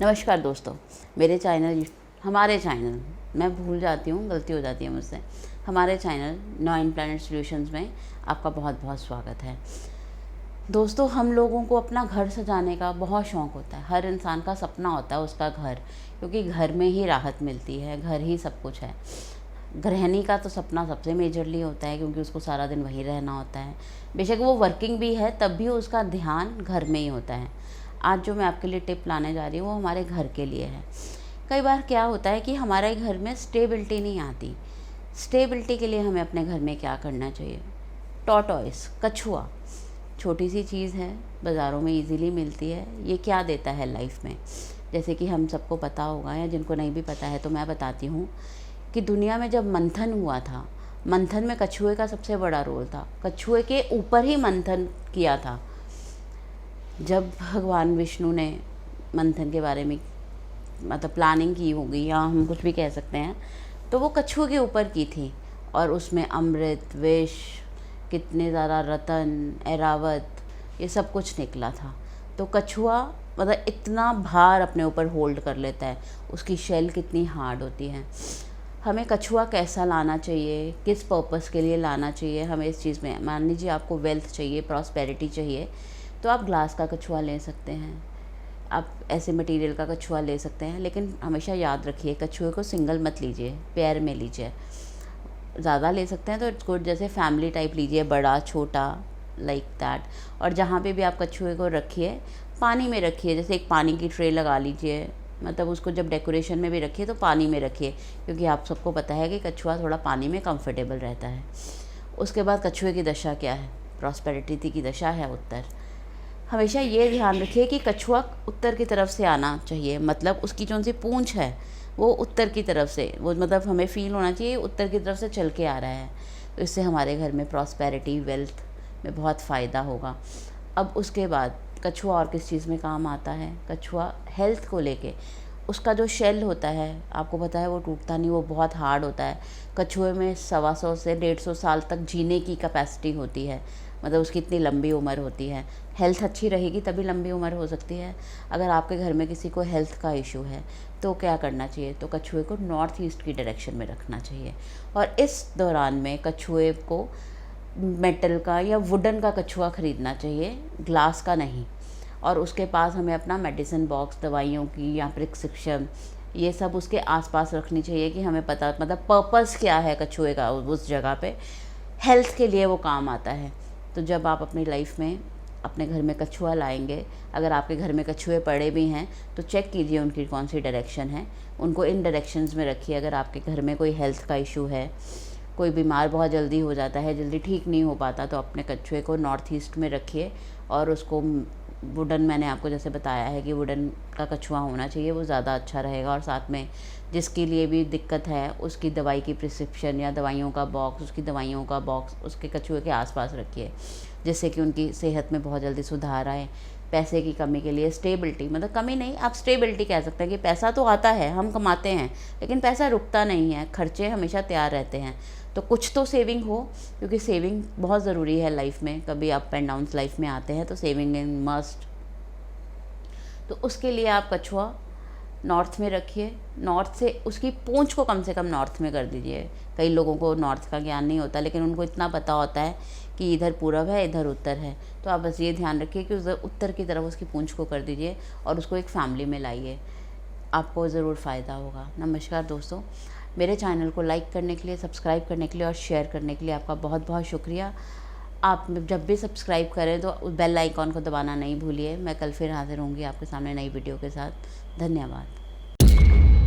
नमस्कार दोस्तों, हमारे चैनल मैं भूल जाती हूँ, गलती हो जाती है मुझसे। हमारे चैनल 9 प्लैनेट सॉल्यूशंस में आपका बहुत बहुत स्वागत है। दोस्तों, हम लोगों को अपना घर सजाने का बहुत शौक़ होता है। हर इंसान का सपना होता है उसका घर, क्योंकि घर में ही राहत मिलती है, घर ही सब कुछ है। गृहिणी का तो सपना सबसे मेजरली होता है, क्योंकि उसको सारा दिन वहीं रहना होता है। बेशक वो वर्किंग भी है, तब भी उसका ध्यान घर में ही होता है। आज जो मैं आपके लिए टिप लाने जा रही हूँ वो हमारे घर के लिए है। कई बार क्या होता है कि हमारे घर में स्टेबिलिटी नहीं आती। स्टेबिलिटी के लिए हमें अपने घर में क्या करना चाहिए? टॉर्टॉइस, कछुआ, छोटी सी चीज़ है, बाज़ारों में इजीली मिलती है। ये क्या देता है लाइफ में? जैसे कि हम सबको पता होगा, या जिनको नहीं भी पता है तो मैं बताती हूँ कि दुनिया में जब मंथन हुआ था, मंथन में कछुए का सबसे बड़ा रोल था। कछुए के ऊपर ही मंथन किया था। जब भगवान विष्णु ने मंथन के बारे में मतलब प्लानिंग की होगी, या हम कुछ भी कह सकते हैं, तो वो कछुए के ऊपर की थी। और उसमें अमृत, विष, कितने ज़्यादा रतन, ऐरावत, ये सब कुछ निकला था। तो कछुआ मतलब इतना भार अपने ऊपर होल्ड कर लेता है, उसकी शेल कितनी हार्ड होती है। हमें कछुआ कैसा लाना चाहिए, किस पर्पस के लिए लाना चाहिए, हमें इस चीज़ में, मान लीजिए आपको वेल्थ चाहिए, प्रॉस्पेरिटी चाहिए, तो आप ग्लास का कछुआ ले सकते हैं, आप ऐसे मटेरियल का कछुआ ले सकते हैं। लेकिन हमेशा याद रखिए, कछुए को सिंगल मत लीजिए, पेयर में लीजिए। ज़्यादा ले सकते हैं तो इट्स गुड, जैसे फैमिली टाइप लीजिए, बड़ा छोटा, लाइक दैट। और जहाँ पे भी आप कछुए को रखिए, पानी में रखिए। जैसे एक पानी की ट्रे लगा लीजिए, मतलब उसको जब डेकोरेशन में भी रखिए तो पानी में रखिए, क्योंकि आप सबको पता है कि कछुआ थोड़ा पानी में कंफर्टेबल रहता है। उसके बाद कछुए की दशा क्या है? प्रॉस्पेरिटी की दशा है उत्तर। हमेशा ये ध्यान रखिए कि कछुआ उत्तर की तरफ से आना चाहिए, मतलब उसकी जो सी पूंछ है वो उत्तर की तरफ से, वो मतलब हमें फील होना चाहिए उत्तर की तरफ से चल के आ रहा है। तो इससे हमारे घर में प्रॉस्पेरिटी, वेल्थ में बहुत फ़ायदा होगा। अब उसके बाद कछुआ और किस चीज़ में काम आता है? कछुआ हेल्थ को लेके, उसका जो शेल होता है, आपको पता है वो टूटता नहीं, वो बहुत हार्ड होता है। कछुए में 125 से 150 साल तक जीने की कैपेसिटी होती है, मतलब उसकी इतनी लंबी उम्र होती है। हेल्थ अच्छी रहेगी तभी लंबी उम्र हो सकती है। अगर आपके घर में किसी को हेल्थ का इशू है तो क्या करना चाहिए? तो कछुए को नॉर्थ ईस्ट की डायरेक्शन में रखना चाहिए। और इस दौरान में कछुए को मेटल का या वुडन का कछुआ ख़रीदना चाहिए, ग्लास का नहीं। और उसके पास हमें अपना मेडिसिन बॉक्स, दवाइयों की या प्रिस्क्रिप्शन, ये सब उसके आसपास रखनी चाहिए, कि हमें पता मतलब पर्पस क्या है कछुए का उस जगह पे, हेल्थ के लिए वो काम आता है। तो जब आप अपनी लाइफ में अपने घर में कछुआ लाएंगे, अगर आपके घर में कछुए पड़े भी हैं तो चेक कीजिए उनकी कौन सी डायरेक्शन है, उनको इन डायरेक्शंस में रखिए। अगर आपके घर में कोई हेल्थ का इशू है, कोई बीमार बहुत जल्दी हो जाता है, जल्दी ठीक नहीं हो पाता, तो अपने कछुए को नॉर्थ ईस्ट में रखिए। और उसको वुडन, मैंने आपको जैसे बताया है कि वुडन का कछुआ होना चाहिए, वो ज़्यादा अच्छा रहेगा। और साथ में जिसके लिए भी दिक्कत है, उसकी दवाई की प्रिस्क्रिप्शन या दवाइयों का बॉक्स, उसकी दवाइयों का बॉक्स उसके कछुए के आसपास रखिए, जिससे कि उनकी सेहत में बहुत जल्दी सुधार आए। पैसे की कमी के लिए स्टेबिलिटी, मतलब कमी नहीं, आप स्टेबिलिटी कह सकते हैं कि पैसा तो आता है, हम कमाते हैं, लेकिन पैसा रुकता नहीं है, खर्चे हमेशा तैयार रहते हैं। तो कुछ तो सेविंग हो, क्योंकि सेविंग बहुत ज़रूरी है लाइफ में। कभी अप एंड डाउन्स लाइफ में आते हैं तो सेविंग इन मस्ट। तो उसके लिए आप कछुआ नॉर्थ में रखिए। नॉर्थ से उसकी पूंछ को कम से कम नॉर्थ में कर दीजिए। कई लोगों को नॉर्थ का ज्ञान नहीं होता, लेकिन उनको इतना पता होता है कि इधर पूरब है, इधर उत्तर है। तो आप बस ये ध्यान रखिए कि उधर उत्तर की तरफ उसकी पूंछ को कर दीजिए और उसको एक फैमिली में लाइए, आपको ज़रूर फ़ायदा होगा। नमस्कार दोस्तों, मेरे चैनल को लाइक करने के लिए, सब्सक्राइब करने के लिए और शेयर करने के लिए आपका बहुत बहुत शुक्रिया। आप जब भी सब्सक्राइब करें तो बेल आइकॉन को दबाना नहीं भूलिए। मैं कल फिर हाज़िर होंगी आपके सामने नई वीडियो के साथ। धन्यवाद।